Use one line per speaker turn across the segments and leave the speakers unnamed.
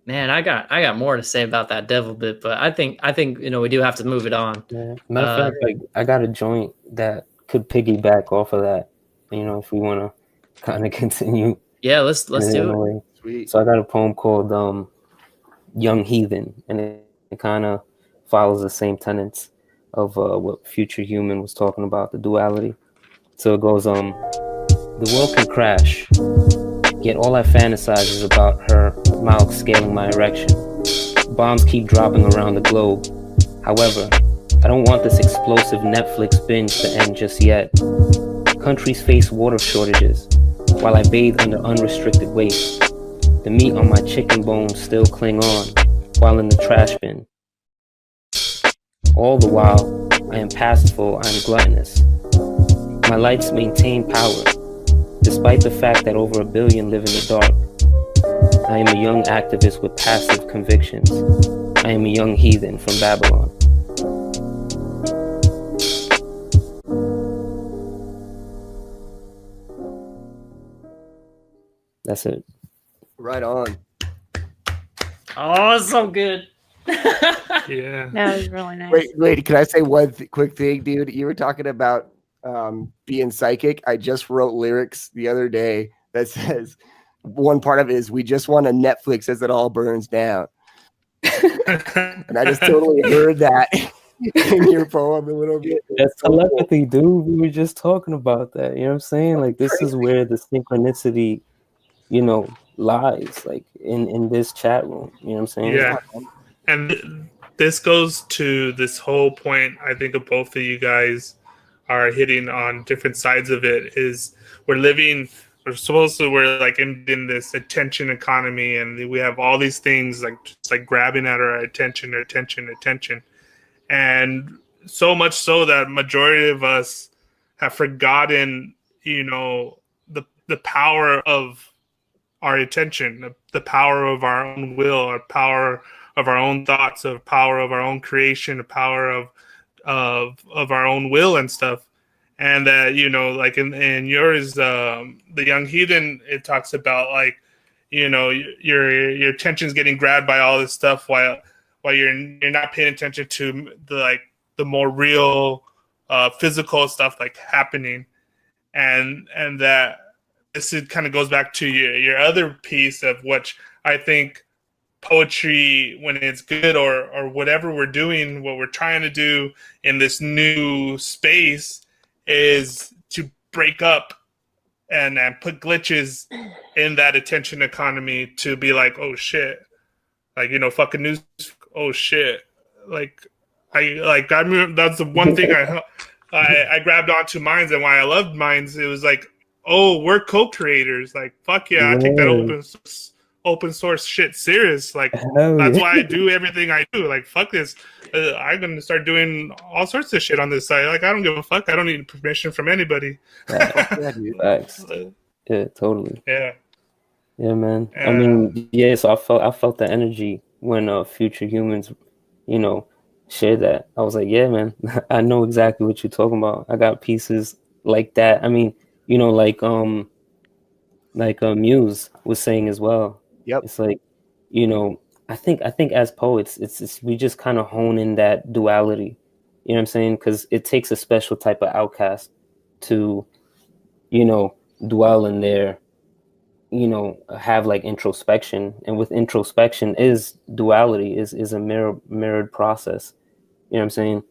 Man, I got more to say about that devil bit, but I think we do have to move it on.
Yeah. Matter of fact, like I got a joint that could piggyback off of that. If we want to kind of continue
Yeah, let's
in
do
a
it.
way.
Sweet.
So I got a poem called "Young Heathen," and it kind of follows the same tenets of what Future Human was talking about, the duality. So it goes, the world can crash, yet all I fantasize is about her mouth scaling my erection. Bombs keep dropping around the globe. However, I don't want this explosive Netflix binge to end just yet. Countries face water shortages, while I bathe under unrestricted weight. The meat on my chicken bones still cling on, while in the trash bin. All the while, I am pastful, I am gluttonous. My lights maintain power, despite the fact that over 1 billion live in the dark. I am a young activist with passive convictions. I am a young heathen from Babylon. That's it.
Right on.
Oh, it's so good.
Yeah.
That was really nice.
Wait, can I say one quick thing, dude? You were talking about being psychic. I just wrote lyrics the other day that says one part of it is, "We just want a Netflix as it all burns down." And I just totally heard that in your poem a little bit.
That's telepathy, dude. We were just talking about that. You know what I'm saying? Like, this is where the synchronicity, lies, like in this chat room. You know what I'm saying?
Yeah. And this goes to this whole point. I think of both of you guys are hitting on different sides of it. Is we're like in this attention economy, and we have all these things like just like grabbing at our attention, and so much so that majority of us have forgotten, the power of our attention, the power of our own will, our power of our own thoughts, of power of our own creation, the power of our own will and stuff. And that, like in yours, the Young Heathen, it talks about like, your attention's getting grabbed by all this stuff while you're not paying attention to the more real physical stuff like happening. And that this kind of goes back to your other piece of which I think poetry, when it's good or whatever we're doing, what we're trying to do in this new space is to break up and put glitches in that attention economy to be like, oh shit, like, fucking news, oh shit, like I remember that's the one thing I grabbed onto Minds, and why I loved Minds, it was like, oh, we're co-creators, like fuck yeah, I take that open source shit serious. Like that's why I do everything I do. Like fuck this, I'm gonna start doing all sorts of shit on this site. Like I don't give a fuck. I don't need permission from anybody.
Facts. Yeah, totally.
Yeah,
man. I mean, yeah. So I felt the energy when Future Humans, shared that. I was like, yeah, man. I know exactly what you're talking about. I got pieces like that. I mean, like Muse was saying as well.
Yep.
It's like, I think as poets, it's we just kind of hone in that duality. You know what I'm saying? Because it takes a special type of outcast to, dwell in there, have like introspection. And with introspection is duality, is a mirrored process. You know what I'm saying?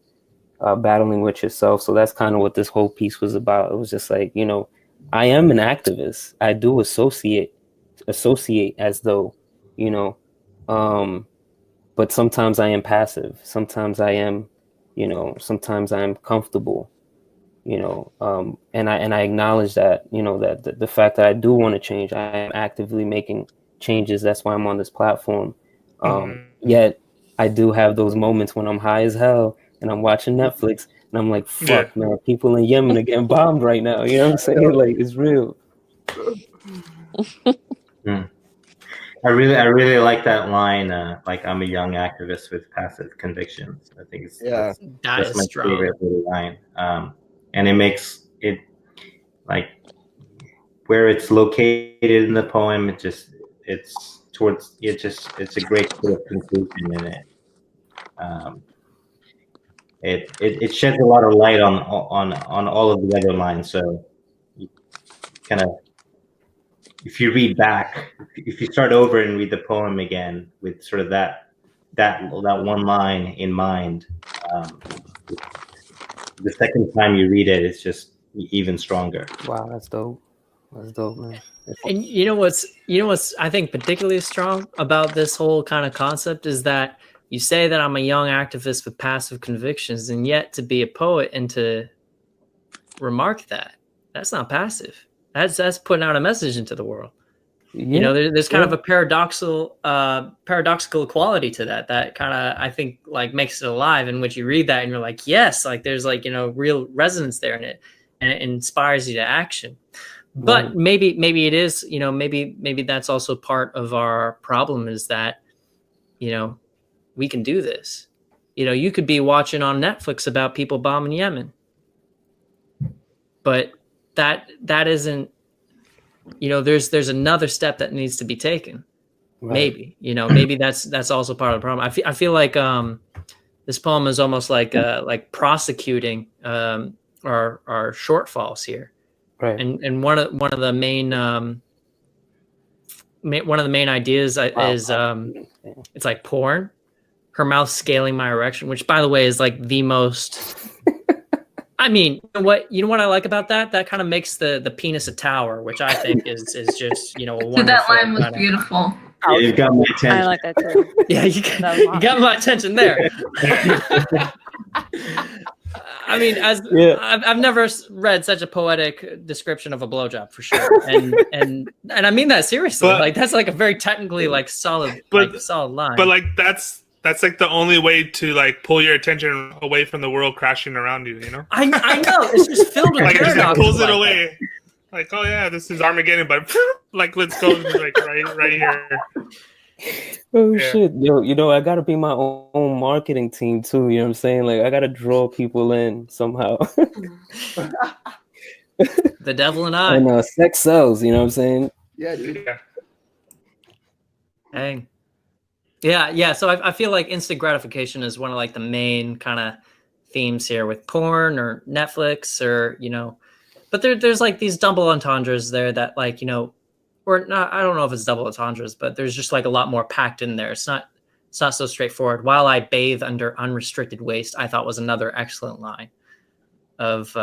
Battling with yourself. So that's kind of what this whole piece was about. It was just like, I am an activist. I do associate as though, but sometimes I am passive. Sometimes I am, sometimes I am comfortable, and I acknowledge that, that the fact that I do want to change, I am actively making changes. That's why I'm on this platform. Yet I do have those moments when I'm high as hell and I'm watching Netflix and I'm like, fuck, man, people in Yemen are getting bombed right now. You know what I'm saying? Like, it's real.
I really like that line. Like, I'm a young activist with passive convictions. I think that's my favorite little line. And it makes it like where it's located in the poem. It's towards it's a great sort of conclusion in it. It sheds a lot of light on all of the other lines. So you kind of, if you read back, if you start over and read the poem again with sort of that one line in mind, the second time you read it, it's just even stronger.
Wow, that's dope. That's dope, man.
And you know what's I think particularly strong about this whole kind of concept is that you say that I'm a young activist with passive convictions, and yet to be a poet and to remark that's not passive. That's putting out a message into the world. Yeah. You know, there's kind of a paradoxical quality to that kind of, I think, like makes it alive, in which you read that and you're like, yes, like there's like, you know, real resonance there in it, and it inspires you to action. But maybe it is, you know, maybe that's also part of our problem, is that, you know, we can do this. You know, you could be watching on Netflix about people bombing Yemen, but that isn't, you know, there's another step that needs to be taken. Right. Maybe, you know, maybe that's also part of the problem. I feel like this poem is almost like prosecuting our shortfalls here. Right. And one of the main ideas is it's like porn. Her mouth scaling my erection, which, by the way, is like the most. I mean, you know what I like about that? That kind of makes the penis a tower, which I think is just, you know, a wonderful.
That line was beautiful.
Yeah, you got my attention.
I like that too.
Yeah, you got my attention there. I mean, I've never read such a poetic description of a blowjob, for sure, and I mean that seriously. But, like, that's like a very technically like solid line.
But like that's like the only way to like pull your attention away from the world crashing around you. You know.
I know, it's just filled with
like it just pulls it
like
away.
That.
Like, oh yeah, this is Armageddon, but like let's go like right here.
Oh shit, yo, you know, I gotta be my own marketing team too. You know what I'm saying? Like, I gotta draw people in somehow.
The devil and I.
And sex sells. You know what I'm saying?
Yeah, dude.
Yeah.
Dang. Yeah. So I feel like instant gratification is one of like the main kind of themes here with porn or Netflix, or, you know, but there's like these double entendres there that, like, you know, or not, I don't know if it's double entendres, but there's just like a lot more packed in there. It's not so straightforward. While I bathe under unrestricted waste, I thought was another excellent line of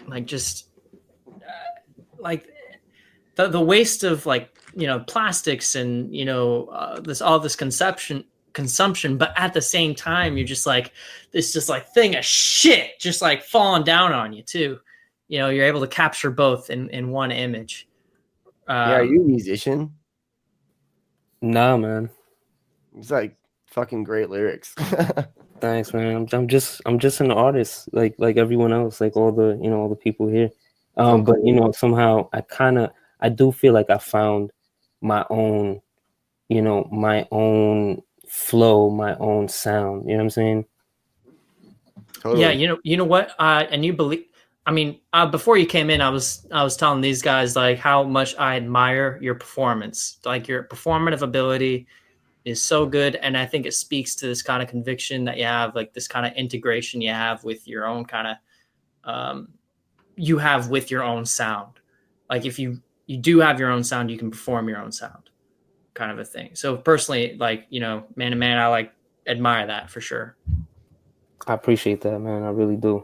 like just like the waste of, like, you know, plastics and, you know, this consumption, but at the same time you're just like this just like thing of shit just like falling down on you too. You know, you're able to capture both in one image.
Are you a musician?
Nah, man.
It's like fucking great lyrics.
Thanks, man. I'm just an artist, like everyone else, like all the people here. But you know, somehow I do feel like I found my own, you know, my own flow, my own sound. You know what I'm saying?
Totally.
Yeah, you know what? And you believe. I mean, before you came in, I was telling these guys like how much I admire your performance. Like, your performative ability is so good, and I think it speaks to this kind of conviction that you have, like this kind of integration you have with your own kind of you have with your own sound. Like, if you do have your own sound, you can perform your own sound, kind of a thing. So personally, like, you know, man to man, I like admire that for sure.
I appreciate that, man. I really do.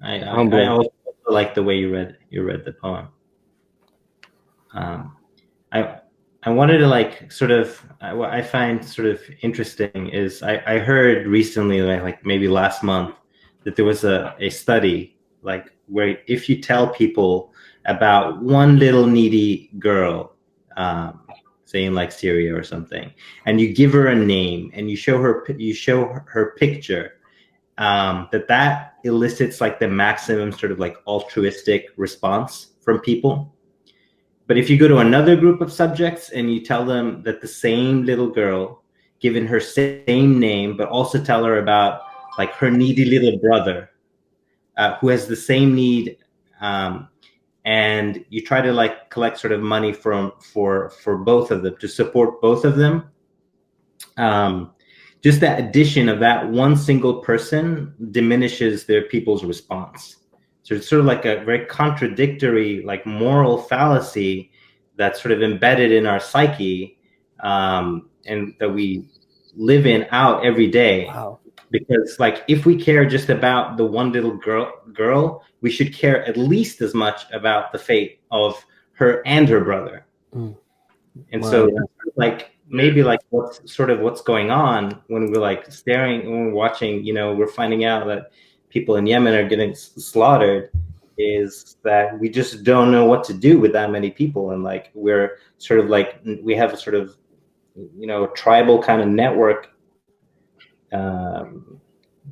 I also like the way you read the poem. I wanted to like sort of what I find sort of interesting is I heard recently, like maybe last month, that there was a study like where if you tell people about one little needy girl, say in like Syria or something, and you give her a name and you show her picture, that elicits like the maximum sort of like altruistic response from people. But if you go to another group of subjects and you tell them that the same little girl, given her same name, but also tell her about like her needy little brother, who has the same need, and you try to like collect sort of money for both of them to support both of them. Just that addition of that one single person diminishes their people's response. So it's sort of like a very contradictory, like moral fallacy that's sort of embedded in our psyche, and that we live in out every day.
Wow.
Because like if we care just about the one little girl, we should care at least as much about the fate of her and her brother. And
Wow,
so
yeah.
like maybe like what's going on when we're like when we're watching, you know, we're finding out that people in Yemen are getting slaughtered, is that we just don't know what to do with that many people. And like we're sort of like, we have a sort of, you know, tribal kind of network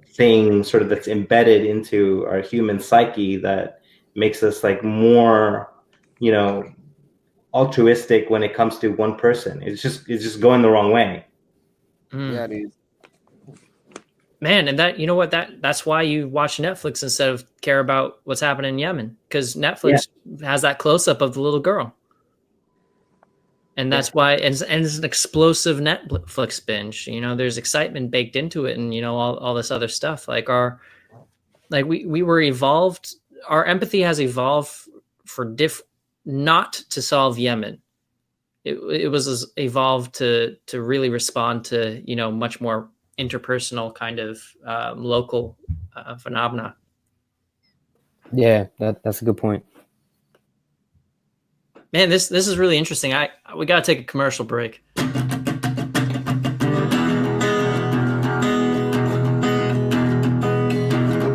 thing sort of that's embedded into our human psyche that makes us like more, you know, altruistic when it comes to one person. It's just going the wrong way.
Yeah, dude.
Man, and that, you know what, that's why you watch Netflix instead of care about what's happening in Yemen, because Netflix has that close up of the little girl. And that's why, and it's an explosive Netflix binge. You know, there's excitement baked into it, and you know all this other stuff. Like we were evolved. Our empathy has evolved for not to solve Yemen. It was evolved to really respond to, you know, much more interpersonal kind of local phenomena.
Yeah, that's a good point.
Man, this is really interesting. We got to take a commercial break.
The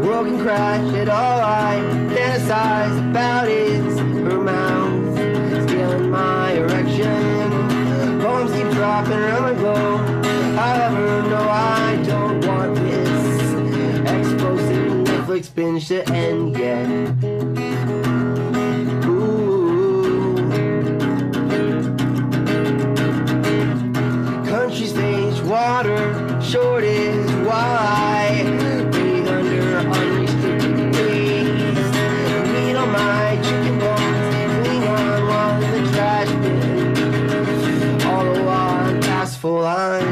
world can crash it all. I fantasize about is her mouth stealing my erection. Poems keep dropping around my globe. However, no, I don't want this explosive Netflix binge to end yet. Water shortage, why breathe under unrestricted breeze? Meat on my chicken bones, clean on while in the trash bin. All the while I'm past full line.